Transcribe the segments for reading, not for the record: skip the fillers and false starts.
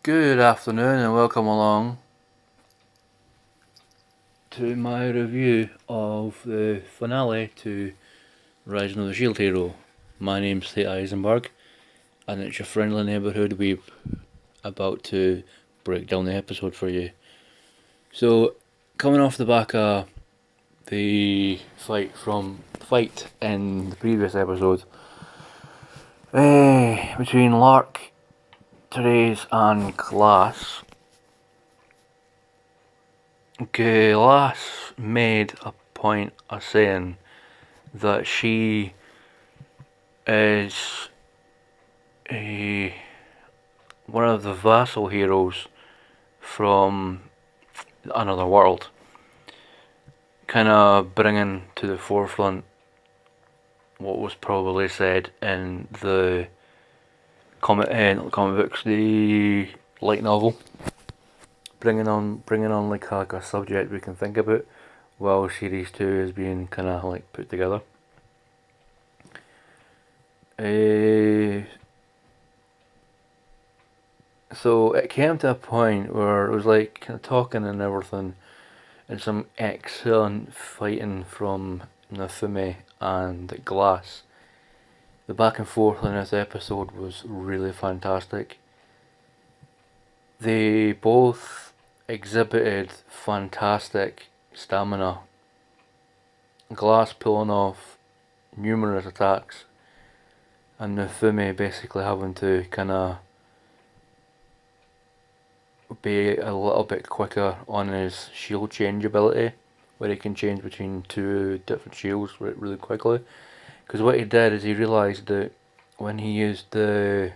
Good afternoon and welcome along to my review of the finale to Rising of the Shield Hero. My name's Tate Eisenberg and it's your friendly neighbourhood weeb about to break down the episode for you. So, coming off the back of the fight in the previous episode between Lark, Therese and Glass. Glass made a point of saying that she is one of the vassal heroes from another world, kind of bringing to the forefront what was probably said in the not comic books, the light novel, bringing on like a subject we can think about while series 2 is being kind of like put together. So it came to a point where it was like kind of talking and everything, and some excellent fighting from Nafume and Glass. The back and forth in this episode was really fantastic. They both exhibited fantastic stamina. Glass pulling off numerous attacks, and Nafume basically having to kind of be a little bit quicker on his shield change ability, where he can change between two different shields really quickly. Because what he did is he realised that when he used I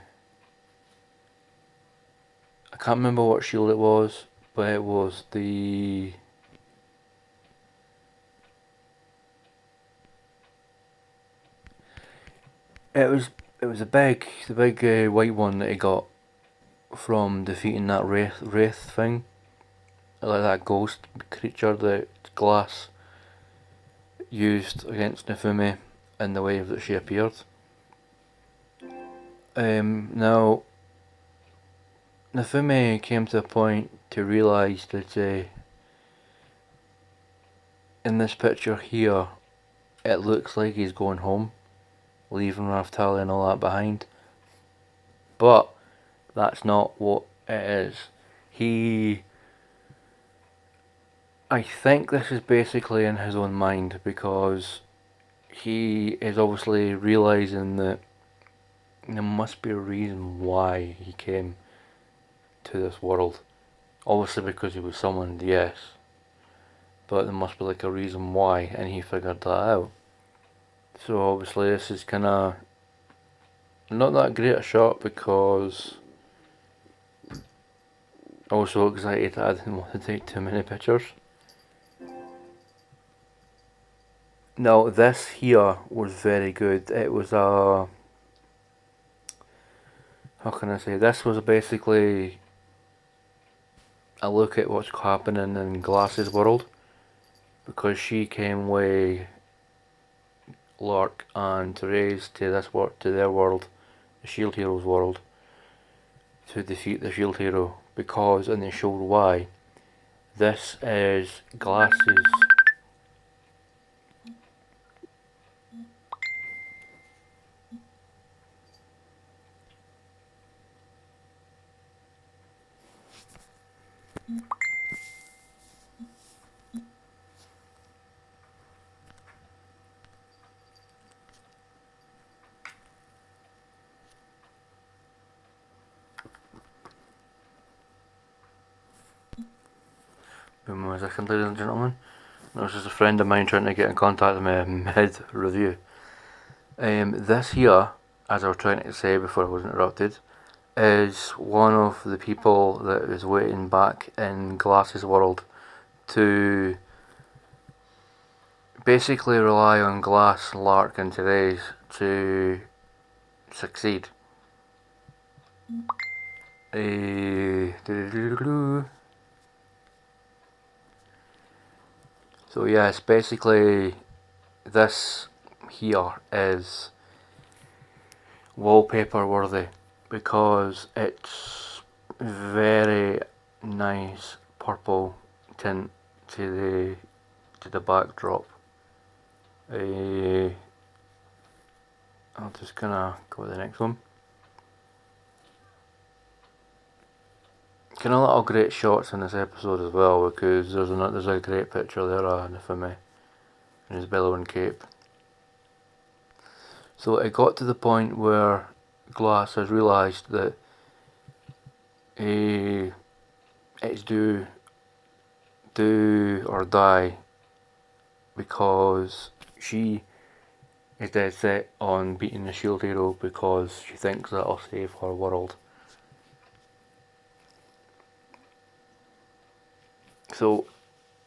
can't remember what shield it was, but it was the it was the big white one that he got from defeating that wraith thing, like that ghost creature that Glass used against Nafume in the wave that she appeared. Now Nafume came to a point to realise that in this picture here, it looks like he's going home, leaving Raftali and all that behind. But that's not what it is. I think this is basically in his own mind, because he is obviously realising that there must be a reason why he came to this world. Obviously because he was summoned, yes. But there must be like a reason why, and he figured that out. So obviously this is kinda not that great a shot, because I was so excited I didn't want to take too many pictures. Now this here was very good. It was how can I say, this was basically a look at what's happening in Glass's world, because she came with Lark and Therese to their world, the Shield Hero's world, to defeat the Shield Hero, because, and they showed why. This is Glass's boom, a second, ladies and gentlemen. This is a friend of mine trying to get in contact with me mid-review. This here, as I was trying to say before I was interrupted, is one of the people that is waiting back in Glass's world to basically rely on Glass, Lark and Therese to succeed. So yes, basically this here is wallpaper worthy, because it's very nice purple tint to the backdrop. I'm just gonna go with the next one. Kind of little great shots in this episode as well, because there's a great picture there of Nifumi in his billowing cape. So it got to the point where Glass has realised that it's do or die, because she is dead set on beating the sheild hero because she thinks that'll save her world. So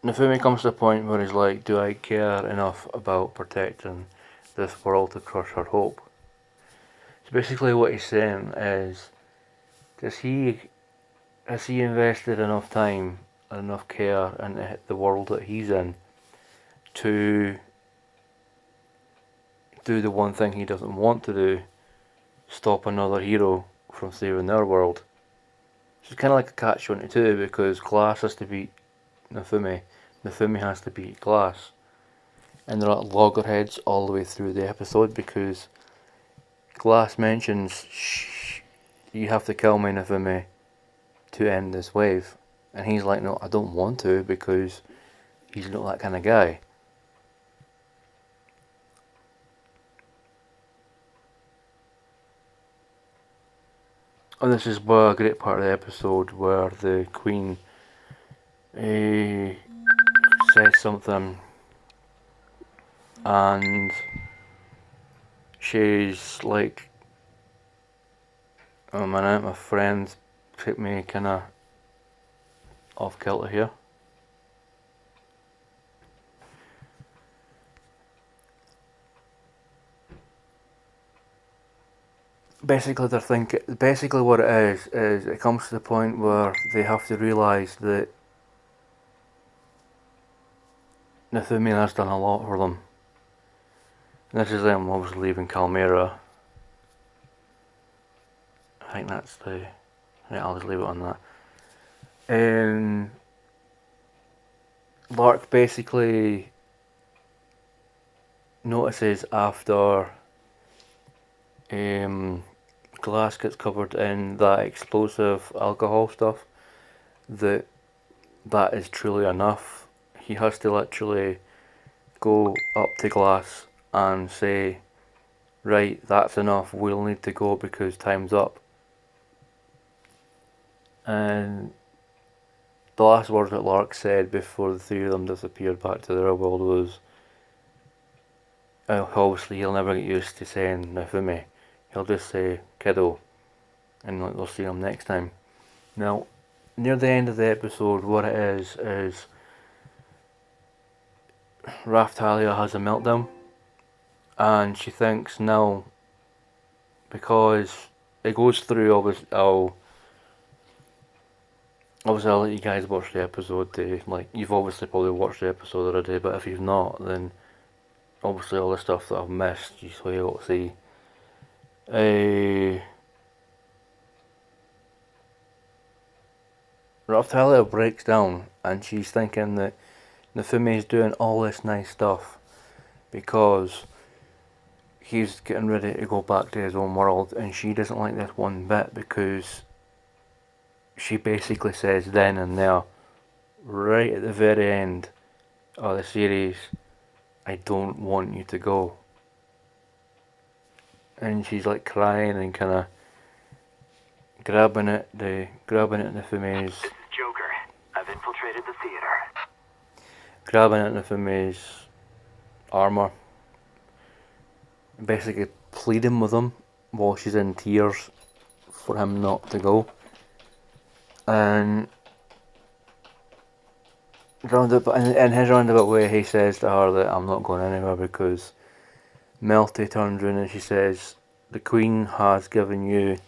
Nifumi comes to a point where he's like, do I care enough about protecting this world to crush her hope? So basically what he's saying is, has he invested enough time and enough care into the world that he's in to do the one thing he doesn't want to do, stop another hero from saving their world? So it's kind of like a catch-22, because Glass has to beat Nifumi has to beat Glass, and they're at loggerheads all the way through the episode, because Glass mentions, you have to kill me, Nifumi, to end this wave, and he's like, no, I don't want to, because he's not that kind of guy. And this is a great part of the episode where the Queen says something, and she's like, oh man, my friend took me kinda off kilter here. Basically what it is it comes to the point where they have to realise that Nifumi has done a lot for them. And this is them obviously leaving Calmera. I think that's yeah, I'll just leave it on that. Lark basically notices after Glass gets covered in that explosive alcohol stuff that is truly enough. He has to literally go up to Glass and say, right, that's enough, we'll need to go because time's up. And the last words that Lark said before the three of them disappeared back to their world was, obviously he'll never get used to saying Nifumi. He'll just say kiddo, and they'll see him next time. Now, near the end of the episode, what it is Raftalia has a meltdown, and she thinks now, because it goes through, obviously I'll let you guys watch the episode. You've obviously probably watched the episode already, but if you've not, then obviously all the stuff that I've missed, you'll be able to see. Raftalia breaks down, and she's thinking that Nifumi is doing all this nice stuff because he's getting ready to go back to his own world, and she doesn't like this one bit, because she basically says then and there, right at the very end of the series, I don't want you to go. And she's like crying and kind of grabbing at Nifumi's. This is Joker. I've infiltrated the theater. Grabbing at Nifumi's armor, basically pleading with him while she's in tears for him not to go. And in his roundabout way, he says to her that I'm not going anywhere, because Melty turns around and she says, the Queen has given you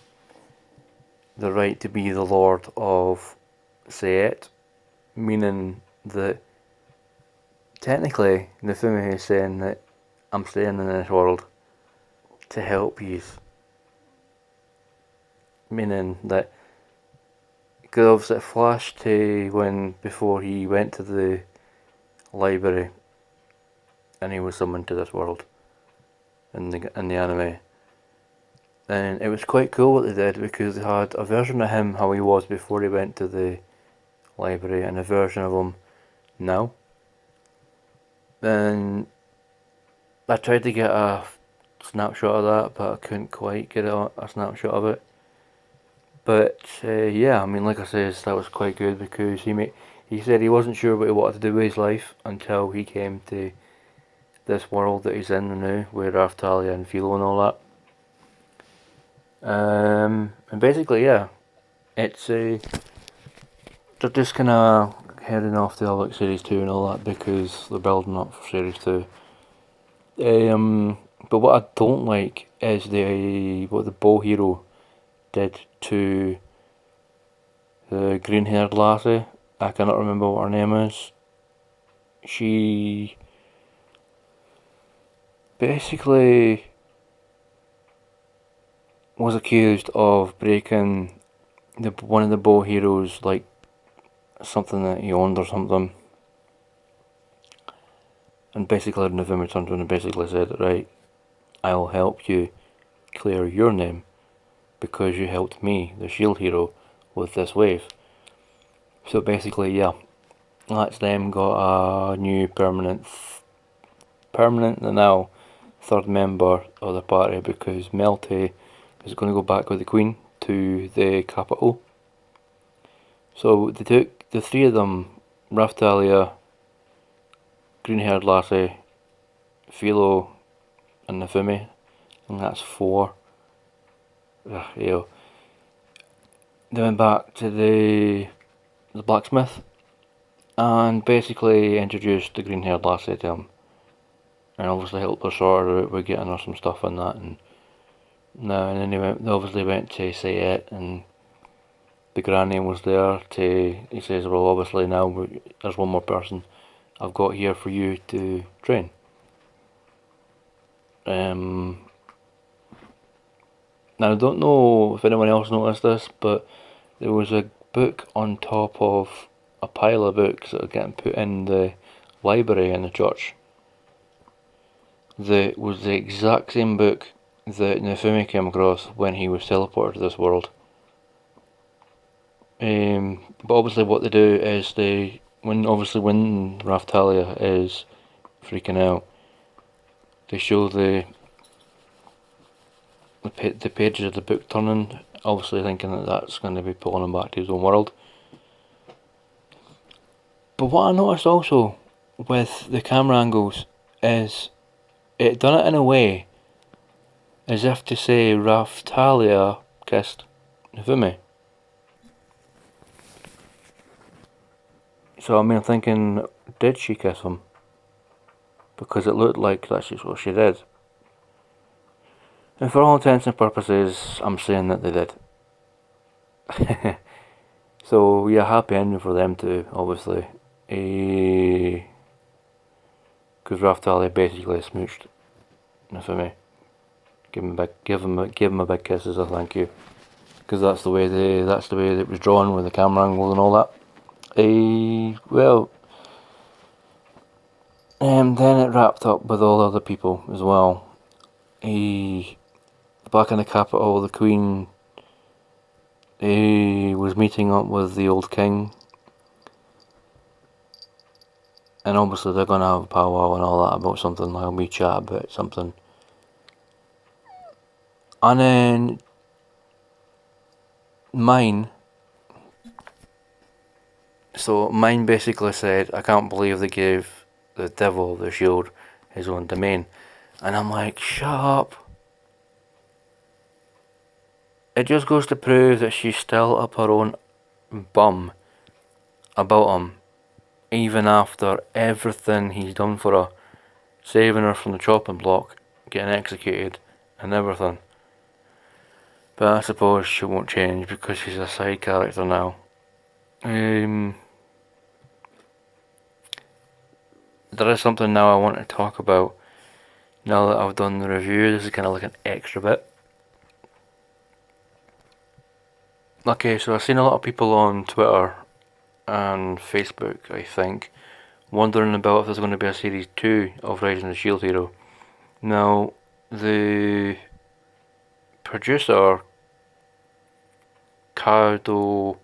the right to be the Lord of Sayet, meaning that technically Nifumi is saying that I'm staying in this world to help you, meaning that Because it flashed to when before he went to the library and he was summoned to this world in the anime. And it was quite cool what they did because they had a version of him how he was before he went to the library and a version of him now. And I tried to get a snapshot of that, but I couldn't quite get a snapshot of it. But yeah, I mean, like I said, that was quite good because he said he wasn't sure what he wanted to do with his life until he came to this world that he's in now, with Raftalia and Philo and all that. And basically, yeah, it's they're just kind of heading off to like Series 2 and all that because they're building up for Series 2. But what I don't like is what the bow hero did to the green-haired lassie. I cannot remember what her name is. She basically was accused of breaking one of the bow heroes, like something that he owned or something. And basically November turned around and basically said, right, I'll help you clear your name because you helped me, the shield hero, with this wave. So basically, yeah, that's them got a new permanent now third member of the party because Melty is going to go back with the Queen to the capital. So they took the three of them, Raftalia, green-haired lassie, Philo, and Nafumi, and that's 4. They went back to the blacksmith and basically introduced the green-haired lassie to him, and obviously helped her sort her out with getting her some stuff and that. And then they obviously went to say it, and the granny was there he says, well, obviously now there's one more person I've got here for you to train. Now I don't know if anyone else noticed this, but there was a book on top of a pile of books that are getting put in the library in the church that was the exact same book that Nefumi came across when he was teleported to this world. But obviously what they do is when Raftalia is freaking out, they show the pages of the book turning, obviously thinking that that's going to be pulling him back to his own world. But what I noticed also with the camera angles is it done it in a way as if to say Raftalia kissed Nefumi. So I mean, I'm thinking, did she kiss him? Because it looked like that's just what she did. And for all intents and purposes, I'm saying that they did. So yeah, happy ending for them too, obviously. Because Raftalia basically smooched Nefumi. Give him a big kiss as a thank you. Because that's the way that it was drawn with the camera angle and all that. Then it wrapped up with all the other people as well. Back in the capital, the Queen was meeting up with the old king, and obviously they're gonna have a powwow and all that about something, like a wee chat about something. And then Mine basically said, I can't believe they gave the devil, the shield, his own domain. And I'm like, shut up. It just goes to prove that she's still up her own bum about him, even after everything he's done for her, saving her from the chopping block, getting executed, and everything. But I suppose she won't change because she's a side character now. There is something now I want to talk about. Now that I've done the review, this is kind of like an extra bit. Okay, so I've seen a lot of people on Twitter and Facebook, I think, wondering about if there's going to be a series 2 of Rising the Shield Hero. Now, the producer, Kadokawa,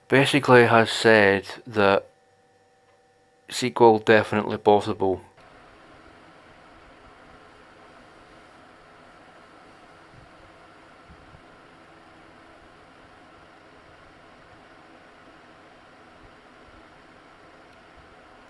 basically has said that sequel definitely possible,